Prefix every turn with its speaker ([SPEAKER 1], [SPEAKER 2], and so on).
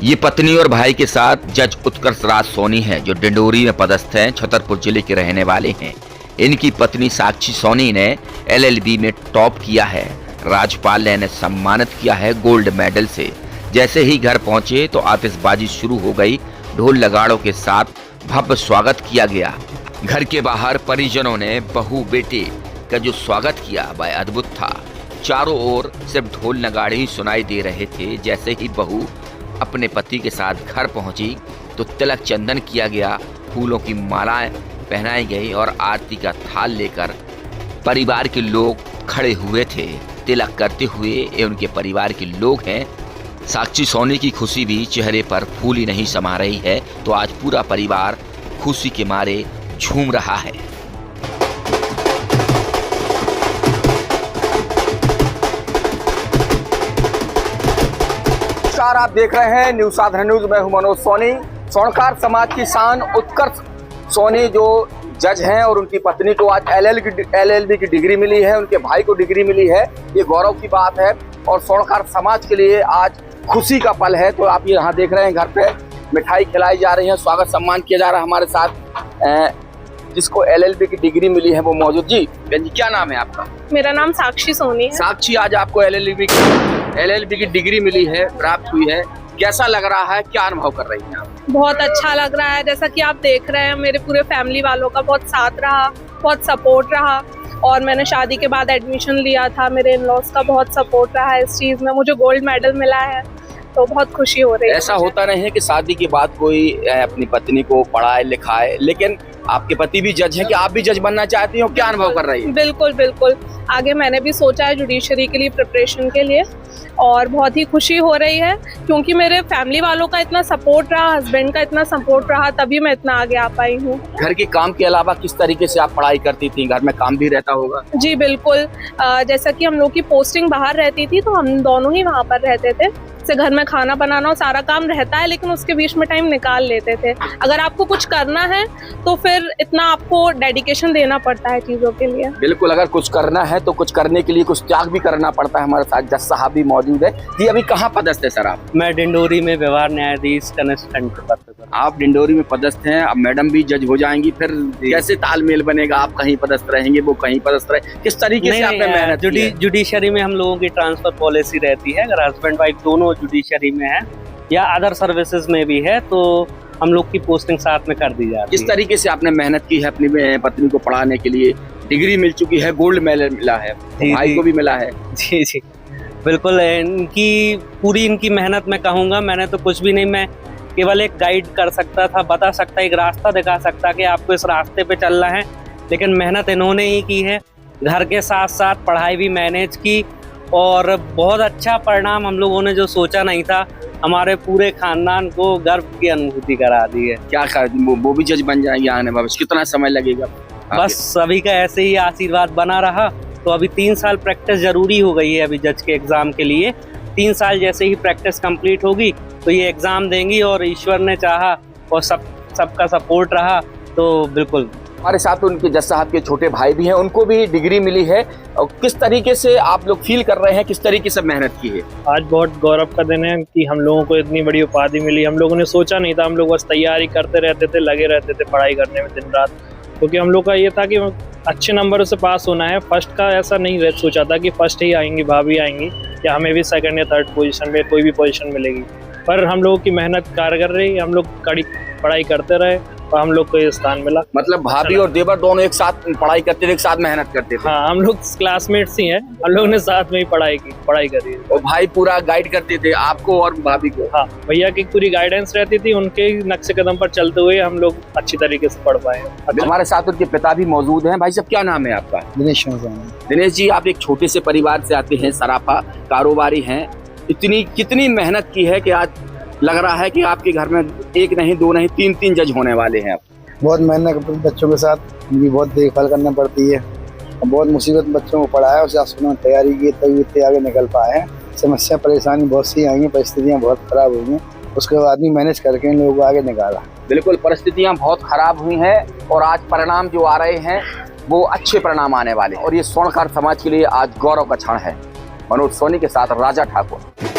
[SPEAKER 1] ये पत्नी और भाई के साथ जज उत्कर्ष राज सोनी हैं, जो डिंडोरी में पदस्थ हैं, छतरपुर जिले के रहने वाले हैं। इनकी पत्नी साक्षी सोनी ने LLB में टॉप किया है। राज्यपाल ने इन्हें सम्मानित किया है गोल्ड मेडल से। जैसे ही घर पहुंचे तो आतिशबाजी शुरू हो गई। ढोल नगाड़ों के साथ भव्य स्वागत किया गया। घर के बाहर परिजनों ने बहू बेटे का जो स्वागत किया वह अद्भुत था। चारों ओर सिर्फ ढोल नगाड़े ही सुनाई दे रहे थे। जैसे ही बहू अपने पति के साथ घर पहुंची तो तिलक चंदन किया गया, फूलों की मालाएं पहनाई गई और आरती का थाल लेकर परिवार के लोग खड़े हुए थे। तिलक करते हुए ये उनके परिवार के लोग हैं। साक्षी सोनी की खुशी भी चेहरे पर फूल ही नहीं समा रही है, तो आज पूरा परिवार खुशी के मारे झूम रहा है।
[SPEAKER 2] आप देख रहे हैं न्यूज़ साधना न्यूज़। मैं हूं मनोज सोनी। स्वर्णकार समाज की शान उत्कर्ष सोनी जो जज हैं और उनकी पत्नी को आज LLB की डिग्री मिली है, उनके भाई को डिग्री मिली है, ये गौरव की बात है और स्वर्णकार समाज के लिए आज खुशी का पल है। तो आप ये यहाँ देख रहे हैं घर पे मिठाई खिलाई जा रही है, स्वागत सम्मान किया जा रहा है। हमारे साथ जिसको LLB की डिग्री मिली है वो मौजूद। जी क्या नाम है आपका?
[SPEAKER 3] मेरा नाम साक्षी सोनी है।
[SPEAKER 2] साक्षी, आज आपको LLB की डिग्री मिली है, प्राप्त हुई है, कैसा लग रहा है, क्या अनुभव कर रही हैं आप?
[SPEAKER 3] बहुत अच्छा लग रहा है। जैसा कि आप देख रहे हैं मेरे पूरे फैमिली वालों का बहुत साथ रहा, बहुत सपोर्ट रहा और मैंने शादी के बाद एडमिशन लिया था। मेरे इन-लॉज का बहुत सपोर्ट रहा है इस चीज़ में। मुझे गोल्ड मेडल मिला है तो बहुत खुशी हो रही है।
[SPEAKER 2] ऐसा होता नहीं है कि शादी के बाद कोई अपनी पत्नी को पढ़ाए लिखाए, लेकिन आपके पति भी जज हैं कि आप भी जज बनना चाहती हो, क्या अनुभव कर रही है?
[SPEAKER 3] बिल्कुल बिल्कुल, आगे मैंने भी सोचा है जुडिशरी के लिए प्रिपरेशन के लिए और बहुत ही खुशी हो रही है क्योंकि मेरे फैमिली वालों का इतना सपोर्ट रहा, हस्बैंड का इतना सपोर्ट रहा, तभी मैं इतना आगे आ पाई हूँ।
[SPEAKER 2] घर के काम के अलावा किस तरीके से आप पढ़ाई करती थी? घर में काम भी रहता होगा?
[SPEAKER 3] जी बिल्कुल, जैसा कि हम लोग की पोस्टिंग बाहर रहती थी तो हम दोनों ही वहाँ पर रहते थे। से घर में खाना बनाना और सारा काम रहता है, लेकिन उसके बीच में टाइम निकाल लेते थे। अगर आपको कुछ करना है तो फिर इतना आपको डेडिकेशन देना पड़ता है चीज़ों के लिए।
[SPEAKER 2] बिल्कुल, अगर कुछ करना है तो कुछ करने के लिए कुछ त्याग भी करना पड़ता है। हमारे साथ जज साहब भी मौजूद है। जी, अभी कहाँ पदस्थ है सर आप?
[SPEAKER 4] मैं डिंडोरी में व्यवहार न्यायाधीश कनिष्ठ पद पर।
[SPEAKER 2] आप डिंडोरी में पदस्थ हैं, अब मैडम भी जज हो जाएंगी, फिर कैसे तालमेल बनेगा? आप कहीं पदस्थ रहेंगे, वो कहीं पदस्थ रहे, किस तरीके से आपने मेहनत की है?
[SPEAKER 4] जुडिशरी में हम लोगों की ट्रांसफर पॉलिसी रहती है। अगर हस्बैंड वाइफ दोनों जुडिशरी में है या अदर सर्विसेज में भी है तो हम लोग की पोस्टिंग साथ में कर दी जाती है।
[SPEAKER 2] किस तरीके से आपने मेहनत की है अपनी पत्नी को पढ़ाने के लिए? डिग्री मिल चुकी है, गोल्ड मेडल मिला है, भाई को भी मिला है।
[SPEAKER 4] जी जी बिल्कुल, इनकी पूरी इनकी मेहनत मैं कहूँगा। मैंने तो कुछ भी नहीं, मैं केवल एक गाइड कर सकता था, बता सकता, एक रास्ता दिखा सकता कि आपको इस रास्ते पे चलना है, लेकिन मेहनत इन्होंने ही की है। घर के साथ साथ पढ़ाई भी मैनेज की और बहुत अच्छा परिणाम हम लोगों ने जो सोचा नहीं था, हमारे पूरे खानदान को गर्व की अनुभूति करा दी है।
[SPEAKER 2] क्या वो भी जज बन जाएंगे आने वाले? कितना समय लगेगा?
[SPEAKER 4] बस सभी का ऐसे ही आशीर्वाद बना रहा तो अभी 3 साल प्रैक्टिस जरूरी हो गई है अभी जज के एग्जाम के लिए। 3 साल जैसे ही प्रैक्टिस कंप्लीट होगी तो ये एग्जाम देंगी और ईश्वर ने चाहा और सबका सपोर्ट रहा तो बिल्कुल।
[SPEAKER 2] हमारे साथ उनके जज साहब के छोटे भाई भी हैं, उनको भी डिग्री मिली है। और किस तरीके से आप लोग फील कर रहे हैं, किस तरीके से मेहनत की है?
[SPEAKER 5] आज बहुत गौरव का दिन है कि हम लोगों को इतनी बड़ी उपाधि मिली। हम लोगों ने सोचा नहीं था, हम लोग बस तैयारी करते रहते थे, लगे रहते थे पढ़ाई करने में दिन रात, क्योंकि हम लोग का ये था कि अच्छे नंबरों से पास होना है। फर्स्ट का ऐसा नहीं सोचा था कि फर्स्ट ही आएंगी, भाभी आएंगी या हमें भी सेकंड या थर्ड पोजीशन में कोई भी पोजीशन मिलेगी, पर हम लोगों की मेहनत कारगर रही। हम लोग कड़ी पढ़ाई करते रहे और हम लोग को ये स्थान मिला।
[SPEAKER 2] मतलब भाभी और देवर दोनों एक साथ पढ़ाई करते थे, एक साथ मेहनत करते थे?
[SPEAKER 5] हाँ, हम लोग क्लासमेट्स ही हैं, हम लोग ने साथ में ही पढ़ाई करी।
[SPEAKER 2] और भाई पूरा गाइड करते थे आपको और भाभी को?
[SPEAKER 5] हाँ, भैया की पूरी गाइडेंस रहती थी, उनके नक्शे कदम पर चलते हुए हम लोग अच्छी तरीके से पढ़ पाए।
[SPEAKER 2] हमारे साथ उनके पिता भी मौजूद हैं। भाई साहब, क्या नाम है आपका?
[SPEAKER 6] दिनेश।
[SPEAKER 2] दिनेश जी, आप एक छोटे से परिवार से आते हैं, सराफा कारोबारी हैं। कितनी मेहनत की है कि आज लग रहा है कि आपके घर में एक नहीं, दो नहीं, तीन जज होने वाले हैं?
[SPEAKER 6] बहुत मेहनत बच्चों के साथ उनकी बहुत देखभाल करना पड़ती है। बहुत मुसीबत बच्चों को पढ़ाया, उसे उन्होंने तैयारी की तभी इतने आगे निकल पाए हैं। समस्या परेशानी बहुत सी आई हैं, परिस्थितियाँ बहुत खराब हुई हैं, उसके बाद भी मैनेज करके इन लोगों को आगे निकाला।
[SPEAKER 2] बिल्कुल, परिस्थितियाँ बहुत खराब हुई हैं और आज परिणाम जो आ रहे हैं वो अच्छे परिणाम आने वाले और ये स्वर्णकार समाज के लिए आज गौरव का क्षण है। मनोज सोनी के साथ राजा ठाकुर।